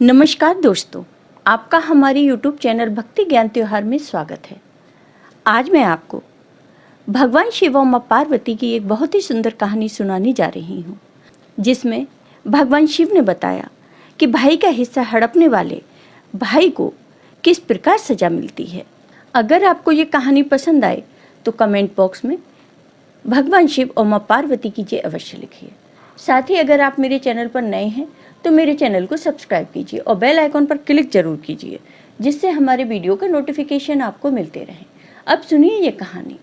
नमस्कार दोस्तों, आपका हमारे YouTube चैनल भक्ति ज्ञान त्योहार में स्वागत है। आज मैं आपको भगवान शिव और माँ पार्वती की एक बहुत ही सुंदर कहानी सुनाने जा रही हूँ, जिसमें भगवान शिव ने बताया कि भाई का हिस्सा हड़पने वाले भाई को किस प्रकार सजा मिलती है। अगर आपको ये कहानी पसंद आए तो कमेंट बॉक्स में भगवान शिव और माँ पार्वती की जय अवश्य लिखिए। साथ ही अगर आप मेरे चैनल पर नए हैं तो मेरे चैनल को सब्सक्राइब कीजिए और बेल आइकॉन पर क्लिक जरूर कीजिए, जिससे हमारे वीडियो का नोटिफिकेशन आपको मिलते रहे। अब सुनिए ये कहानी।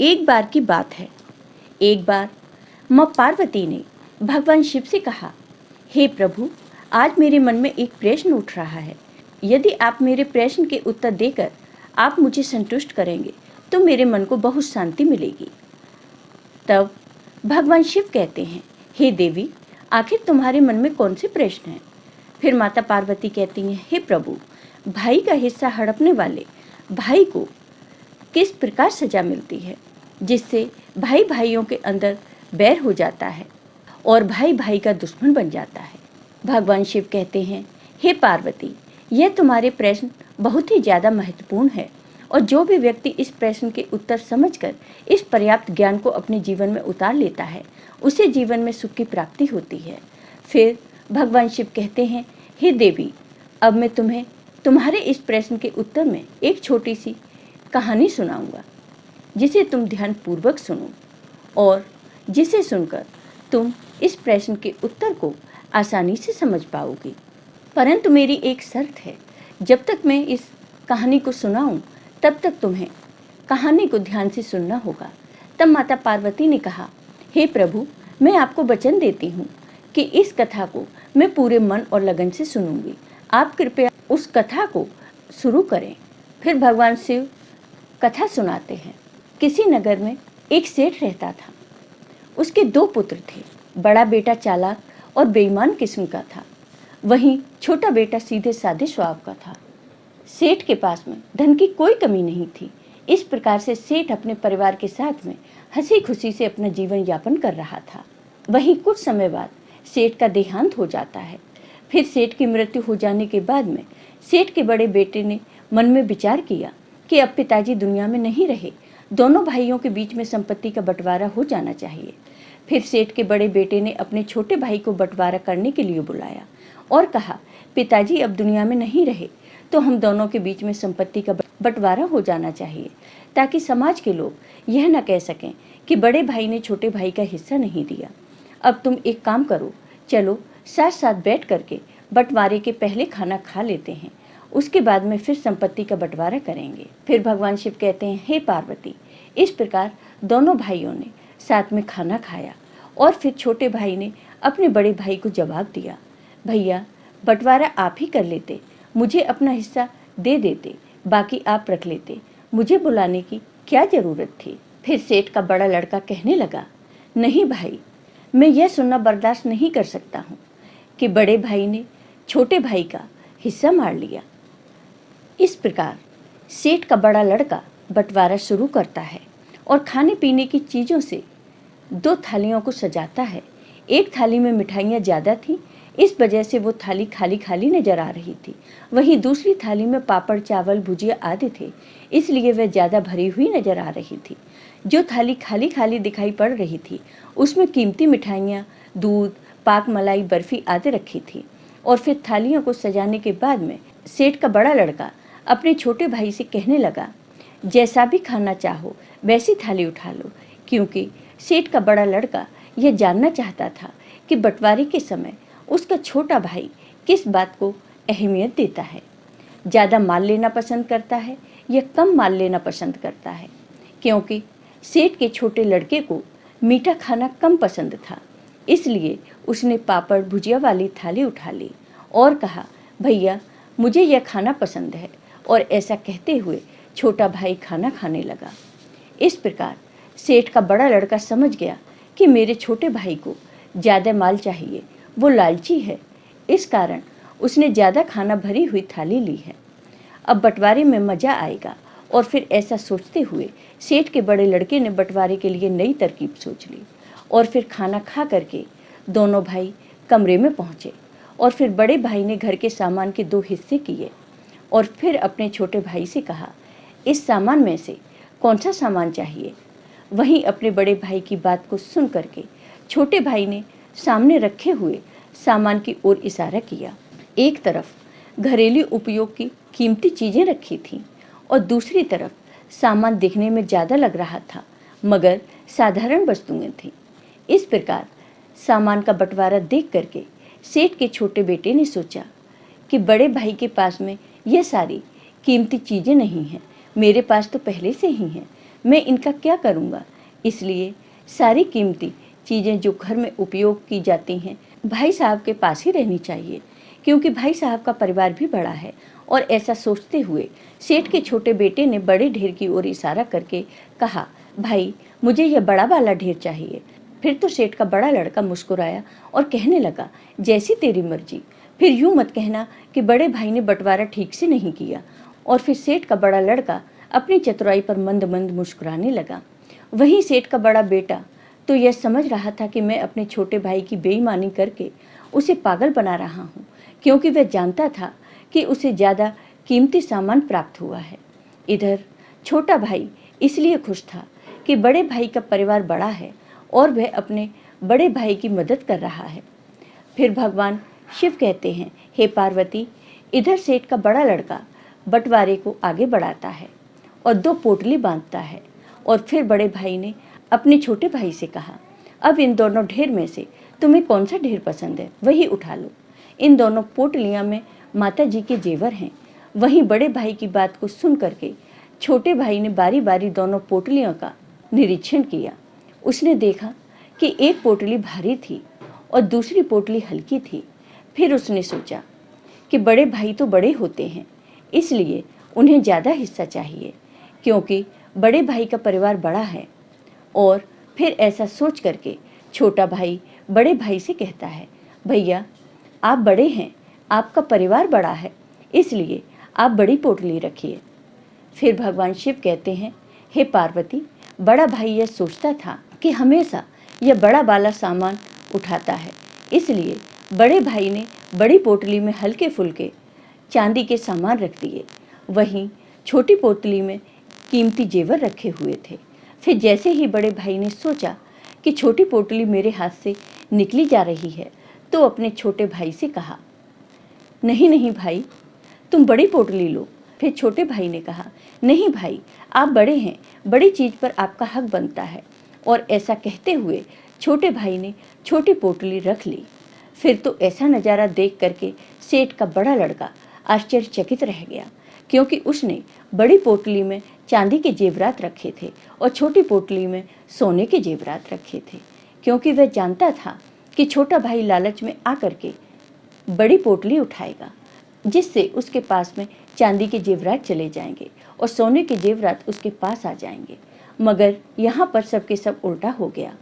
एक बार की बात है। एक बार माँ पार्वती ने भगवान शिव से कहा, हे प्रभु, आज मेरे मन में एक प्रश्न उठ रहा है। यदि आप मेरे प्रश्न के उत्तर देकर आप मुझे संतुष्ट करेंगे तो मेरे मन को बहुत शांति मिलेगी। तब भगवान शिव कहते हैं, हे देवी, आखिर तुम्हारे मन में कौन से प्रश्न हैं? फिर माता पार्वती कहती हैं, हे प्रभु, भाई का हिस्सा हड़पने वाले भाई को किस प्रकार सजा मिलती है, जिससे भाई भाइयों के अंदर बैर हो जाता है और भाई भाई का दुश्मन बन जाता है। भगवान शिव कहते हैं, हे पार्वती, यह तुम्हारे प्रश्न बहुत ही ज़्यादा महत्वपूर्ण है और जो भी व्यक्ति इस प्रश्न के उत्तर समझकर इस पर्याप्त ज्ञान को अपने जीवन में उतार लेता है, उसे जीवन में सुख की प्राप्ति होती है। फिर भगवान शिव कहते हैं, हे देवी, अब मैं तुम्हें तुम्हारे इस प्रश्न के उत्तर में एक छोटी सी कहानी सुनाऊंगा, जिसे तुम ध्यानपूर्वक सुनो और जिसे सुनकर तुम इस प्रश्न के उत्तर को आसानी से समझ पाओगी। परंतु मेरी एक शर्त है, जब तक मैं इस कहानी को सुनाऊं तब तक तुम्हें कहानी को ध्यान से सुनना होगा। तब माता पार्वती ने कहा, हे प्रभु, मैं आपको वचन देती हूँ कि इस कथा को मैं पूरे मन और लगन से सुनूंगी। आप कृपया उस कथा को शुरू करें। फिर भगवान शिव कथा सुनाते हैं। किसी नगर में एक सेठ रहता था। उसके 2 पुत्र थे। बड़ा बेटा चालाक और बेईमान किस्म का था, वहीं छोटा बेटा सीधे साधे स्वभाव का था। सेठ के पास में धन की कोई कमी नहीं थी। इस प्रकार से सेठ अपने परिवार के साथ में हंसी खुशी से अपना जीवन यापन कर रहा था। वहीं कुछ समय बाद सेठ का देहांत हो जाता है। फिर सेठ की मृत्यु हो जाने के बाद में सेठ के बड़े बेटे ने मन में विचार किया कि अब पिताजी दुनिया में नहीं रहे, दोनों भाइयों के बीच में संपत्ति का बंटवारा हो जाना चाहिए। फिर सेठ के बड़े बेटे ने अपने छोटे भाई को बंटवारा करने के लिए बुलाया और कहा, पिताजी अब दुनिया में नहीं रहे तो हम दोनों के बीच में संपत्ति का बंटवारा हो जाना चाहिए, ताकि समाज के लोग यह न कह सकें कि बड़े भाई ने छोटे भाई का हिस्सा नहीं दिया। अब तुम एक काम करो, चलो साथ साथ बैठ करके बंटवारे के पहले खाना खा लेते हैं, उसके बाद में फिर संपत्ति का बंटवारा करेंगे। फिर भगवान शिव कहते हैं, हे पार्वती, इस प्रकार दोनों भाइयों ने साथ में खाना खाया और फिर छोटे भाई ने अपने बड़े भाई को जवाब दिया, भैया, बंटवारा आप ही कर लेते, मुझे अपना हिस्सा दे देते, बाकी आप रख लेते, मुझे बुलाने की क्या ज़रूरत थी। फिर सेठ का बड़ा लड़का कहने लगा, नहीं भाई, मैं यह सुनना बर्दाश्त नहीं कर सकता हूँ कि बड़े भाई ने छोटे भाई का हिस्सा मार लिया। इस प्रकार सेठ का बड़ा लड़का बंटवारा शुरू करता है और खाने पीने की चीज़ों से 2 थालियों को सजाता है। एक थाली में मिठाइयाँ ज़्यादा थी, इस वजह से वो थाली खाली खाली नजर आ रही थी। वहीं दूसरी थाली में पापड़, चावल, भुजिया आदि थे, इसलिए वह ज़्यादा भरी हुई नजर आ रही थी। जो थाली खाली खाली दिखाई पड़ रही थी, उसमें कीमती मिठाइयाँ, दूध, पाक मलाई, बर्फ़ी आदि रखी थी। और फिर थालियों को सजाने के बाद में सेठ का बड़ा लड़का अपने छोटे भाई से कहने लगा, जैसा भी खाना चाहो वैसी थाली उठा लो, क्योंकि सेठ का बड़ा लड़का यह जानना चाहता था कि बंटवारे के समय उसका छोटा भाई किस बात को अहमियत देता है, ज़्यादा माल लेना पसंद करता है या कम माल लेना पसंद करता है। क्योंकि सेठ के छोटे लड़के को मीठा खाना कम पसंद था, इसलिए उसने पापड़, भुजिया वाली थाली उठा ली और कहा, भैया, मुझे यह खाना पसंद है। और ऐसा कहते हुए छोटा भाई खाना खाने लगा। इस प्रकार सेठ का बड़ा लड़का समझ गया कि मेरे छोटे भाई को ज़्यादा माल चाहिए, वो लालची है, इस कारण उसने ज़्यादा खाना भरी हुई थाली ली है। अब बंटवारे में मज़ा आएगा। और फिर ऐसा सोचते हुए सेठ के बड़े लड़के ने बंटवारे के लिए नई तरकीब सोच ली और फिर खाना खा करके दोनों भाई कमरे में पहुँचे और फिर बड़े भाई ने घर के सामान के 2 हिस्से किए और फिर अपने छोटे भाई से कहा, इस सामान में से कौन सा सामान चाहिए। वहीं अपने बड़े भाई की बात को सुन करके छोटे भाई ने सामने रखे हुए सामान की ओर इशारा किया। एक तरफ घरेलू उपयोग की कीमती चीज़ें रखी थीं और दूसरी तरफ सामान दिखने में ज़्यादा लग रहा था मगर साधारण वस्तुएं थीं। इस प्रकार सामान का बंटवारा देख करके सेठ के छोटे बेटे ने सोचा कि बड़े भाई के पास में ये सारी कीमती चीज़ें नहीं हैं, मेरे पास तो पहले से ही हैं, मैं इनका क्या करूँगा। इसलिए सारी कीमती चीज़ें जो घर में उपयोग की जाती हैं भाई साहब के पास ही रहनी चाहिए, क्योंकि भाई साहब का परिवार भी बड़ा है। और ऐसा सोचते हुए सेठ के छोटे बेटे ने बड़े ढेर की ओर इशारा करके कहा, भाई मुझे यह बड़ा वाला ढेर चाहिए। फिर तो सेठ का बड़ा लड़का मुस्कुराया और कहने लगा, जैसी तेरी मर्जी। फिर यूं मत कहना कि बड़े भाई ने बंटवारा ठीक से नहीं किया। और फिर सेठ का बड़ा लड़का अपनी चतुराई पर मंद मंद मुस्कुराने लगा। वहीं सेठ का बड़ा बेटा तो यह समझ रहा था कि मैं अपने छोटे भाई की बेईमानी करके उसे पागल बना रहा हूँ, क्योंकि वह जानता था कि उसे ज़्यादा कीमती सामान प्राप्त हुआ है। इधर छोटा भाई इसलिए खुश था कि बड़े भाई का परिवार बड़ा है और वह अपने बड़े भाई की मदद कर रहा है। फिर भगवान शिव कहते हैं, हे पार्वती, इधर सेठ का बड़ा लड़का बंटवारे को आगे बढ़ाता है और 2 पोटली बांधता है। और फिर बड़े भाई ने अपने छोटे भाई से कहा, अब इन दोनों ढेर में से तुम्हें कौन सा ढेर पसंद है वही उठा लो। इन दोनों पोटलियां में माता जी के जेवर हैं। वहीं बड़े भाई की बात को सुन करके छोटे भाई ने बारी बारी दोनों पोटलियों का निरीक्षण किया। उसने देखा कि एक पोटली भारी थी और दूसरी पोटली हल्की थी। फिर उसने सोचा कि बड़े भाई तो बड़े होते हैं, इसलिए उन्हें ज़्यादा हिस्सा चाहिए, क्योंकि बड़े भाई का परिवार बड़ा है। और फिर ऐसा सोच करके छोटा भाई बड़े भाई से कहता है, भैया आप बड़े हैं, आपका परिवार बड़ा है, इसलिए आप बड़ी पोटली रखिए। फिर भगवान शिव कहते हैं, हे पार्वती, बड़ा भाई यह सोचता था कि हमेशा यह बड़ा वाला सामान उठाता है, इसलिए बड़े भाई ने बड़ी पोटली में हल्के फुल्के चांदी के सामान रख दिए। वहीं छोटी पोटली में कीमती जेवर रखे हुए थे। फिर जैसे ही बड़े भाई ने सोचा कि छोटी पोटली मेरे हाथ से निकली जा रही है, तो अपने छोटे भाई से कहा, नहीं नहीं भाई, तुम बड़ी पोटली लो। फिर छोटे भाई ने कहा, नहीं भाई, आप बड़े हैं, बड़ी चीज़ पर आपका हक बनता है। और ऐसा कहते हुए छोटे भाई ने छोटी पोटली रख ली। फिर तो ऐसा नज़ारा देख करके सेठ का बड़ा लड़का आश्चर्यचकित रह गया, क्योंकि उसने बड़ी पोटली में चांदी के जेवरात रखे थे और छोटी पोटली में सोने के जेवरात रखे थे, क्योंकि वह जानता था कि छोटा भाई लालच में आकर के बड़ी पोटली उठाएगा, जिससे उसके पास में चांदी के जेवरात चले जाएंगे और सोने के जेवरात उसके पास आ जाएंगे। मगर यहाँ पर सबके सब उल्टा हो गया।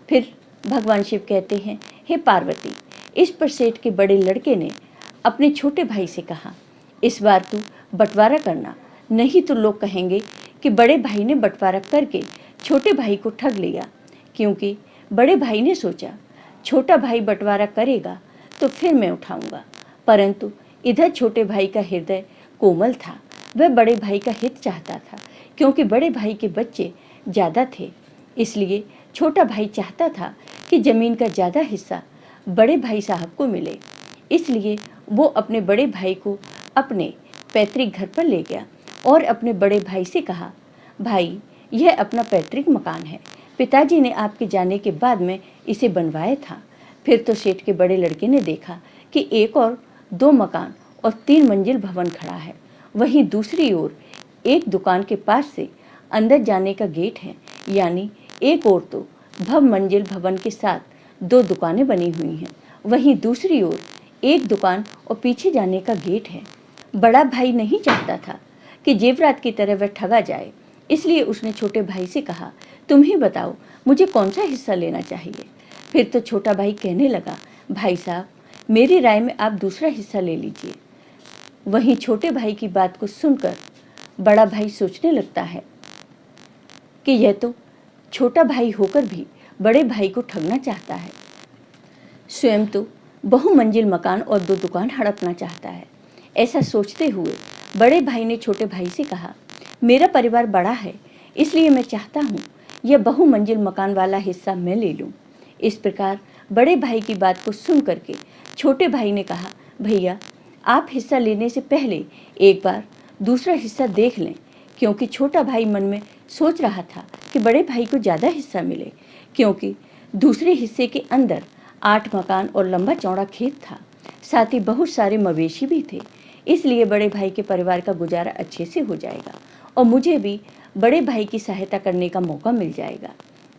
फिर भगवान शिव कहते हैं, हे पार्वती, इस पर सेठ के बड़े लड़के ने अपने छोटे भाई से कहा, इस बार तू बंटवारा करना, नहीं तो लोग कहेंगे कि बड़े भाई ने बंटवारा करके छोटे भाई को ठग लिया। क्योंकि बड़े भाई ने सोचा छोटा भाई बंटवारा करेगा तो फिर मैं उठाऊंगा, परंतु इधर छोटे भाई का हृदय कोमल था। वह बड़े भाई का हित चाहता था, क्योंकि बड़े भाई के बच्चे ज़्यादा थे, इसलिए छोटा भाई चाहता था कि ज़मीन का ज़्यादा हिस्सा बड़े भाई साहब को मिले। इसलिए वो अपने बड़े भाई को अपने पैतृक घर पर ले गया और अपने बड़े भाई से कहा, भाई यह अपना पैतृक मकान है, पिताजी ने आपके जाने के बाद में इसे बनवाया था। फिर तो सेठ के बड़े लड़के ने देखा कि एक और 2 मकान और 3 मंजिल भवन खड़ा है। वहीं दूसरी ओर एक दुकान के पास से अंदर जाने का गेट है, यानी एक ओर तो भव मंजिल भवन के साथ 2 दुकानें बनी हुई हैं, वहीं दूसरी ओर एक दुकान और पीछे जाने का गेट है। बड़ा भाई नहीं चाहता था कि जेवरात की तरह वह ठगा जाए, इसलिए उसने छोटे भाई से कहा, तुम ही बताओ मुझे कौन सा हिस्सा लेना चाहिए। फिर तो छोटा भाई कहने लगा, भाई साहब, मेरी राय में आप दूसरा हिस्सा ले लीजिए। वहीं छोटे भाई की बात को सुनकर बड़ा भाई सोचने लगता है कि यह तो छोटा भाई होकर भी बड़े भाई को ठगना चाहता है। स्वयं तो बहुमंजिल मकान और 2 दुकान हड़पना चाहता है। ऐसा सोचते हुए बड़े भाई ने छोटे भाई से कहा, मेरा परिवार बड़ा है, इसलिए मैं चाहता हूँ यह बहुमंजिल मकान वाला हिस्सा मैं ले लूँ। इस प्रकार बड़े भाई की बात को सुन करके छोटे भाई ने कहा, भैया आप हिस्सा लेने से पहले एक बार दूसरा हिस्सा देख लें, क्योंकि छोटा भाई मन में सोच रहा था कि बड़े भाई को ज़्यादा हिस्सा मिले, क्योंकि दूसरे हिस्से के अंदर 8 मकान और लंबा चौड़ा खेत था, साथ ही बहुत सारे मवेशी भी थे। इसलिए बड़े भाई के परिवार का गुजारा अच्छे से हो जाएगा और मुझे भी बड़े भाई की सहायता करने का मौका मिल जाएगा।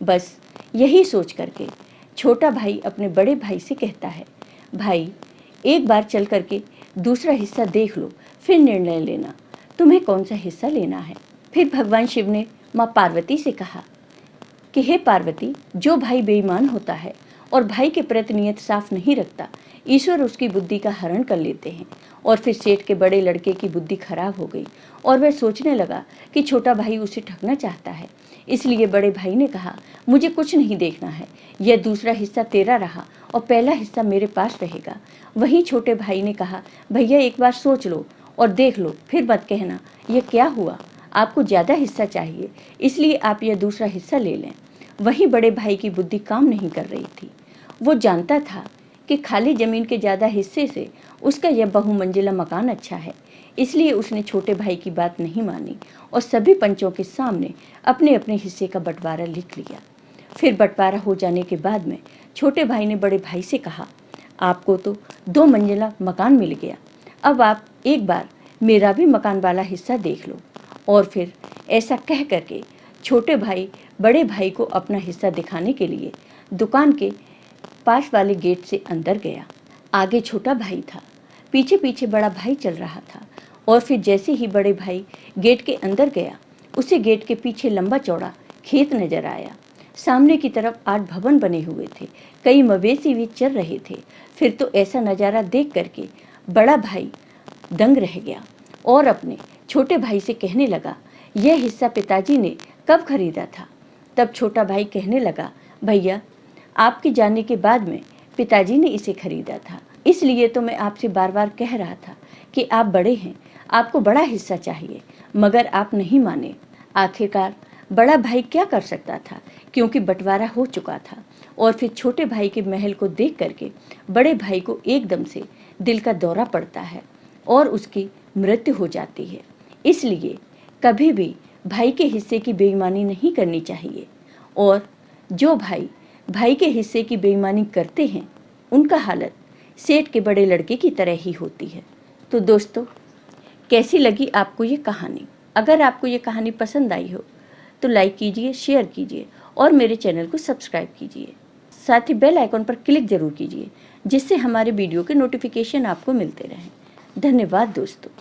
बस यही सोच करके छोटा भाई अपने बड़े भाई से कहता है, भाई एक बार चल करके दूसरा हिस्सा देख लो, फिर निर्णय लेना तुम्हें कौन सा हिस्सा लेना है। फिर भगवान शिव ने माँ पार्वती से कहा कि हे पार्वती, जो भाई बेईमान होता है और भाई के प्रति नियत साफ नहीं रखता, ईश्वर उसकी बुद्धि का हरण कर लेते हैं। और फिर सेठ के बड़े लड़के की बुद्धि खराब हो गई और वह सोचने लगा कि छोटा भाई उसे ठगना चाहता है। इसलिए बड़े भाई ने कहा, मुझे कुछ नहीं देखना है, यह दूसरा हिस्सा तेरा रहा और पहला हिस्सा मेरे पास रहेगा। वहीं छोटे भाई ने कहा, भैया एक बार सोच लो और देख लो, फिर मत कहना यह क्या हुआ, आपको ज़्यादा हिस्सा चाहिए, इसलिए आप यह दूसरा हिस्सा ले लें। वहीं बड़े भाई की बुद्धि काम नहीं कर रही थी। वो जानता था कि खाली ज़मीन के ज़्यादा हिस्से से उसका यह बहुमंजिला मकान अच्छा है, इसलिए उसने छोटे भाई की बात नहीं मानी और सभी पंचों के सामने अपने अपने हिस्से का बंटवारा लिख लिया। फिर बंटवारा हो जाने के बाद में छोटे भाई ने बड़े भाई से कहा, आपको तो 2 मंजिला मकान मिल गया, अब आप एक बार मेरा भी मकान वाला हिस्सा देख लो। और फिर ऐसा कह करके छोटे भाई बड़े भाई को अपना हिस्सा दिखाने के लिए दुकान के पास वाले गेट से अंदर गया। आगे छोटा भाई था, पीछे पीछे बड़ा भाई चल रहा था। और फिर जैसे ही बड़े भाई गेट के अंदर गया, उसे गेट के पीछे लंबा चौड़ा खेत नजर आया। सामने की तरफ 8 भवन बने हुए थे, कई मवेशी भी चल रहे थे। फिर तो ऐसा नज़ारा देख करके बड़ा भाई दंग रह गया और अपने छोटे भाई से कहने लगा, यह हिस्सा पिताजी ने कब खरीदा था? तब छोटा भाई कहने लगा, भैया आपके जाने के बाद में पिताजी ने इसे खरीदा था, इसलिए तो मैं आपसे बार बार कह रहा था कि आप बड़े हैं, आपको बड़ा हिस्सा चाहिए, मगर आप नहीं माने। आखिरकार बड़ा भाई क्या कर सकता था, क्योंकि बंटवारा हो चुका था। और फिर छोटे भाई के महल को देख करके बड़े भाई को एकदम से दिल का दौरा पड़ता है और उसकी मृत्यु हो जाती है। इसलिए कभी भी भाई के हिस्से की बेईमानी नहीं करनी चाहिए, और जो भाई भाई के हिस्से की बेईमानी करते हैं उनका हालत सेठ के बड़े लड़के की तरह ही होती है। तो दोस्तों, कैसी लगी आपको ये कहानी? अगर आपको ये कहानी पसंद आई हो तो लाइक कीजिए, शेयर कीजिए और मेरे चैनल को सब्सक्राइब कीजिए। साथ ही बेल आइकन पर क्लिक ज़रूर कीजिए, जिससे हमारे वीडियो के नोटिफिकेशन आपको मिलते रहें। धन्यवाद दोस्तों।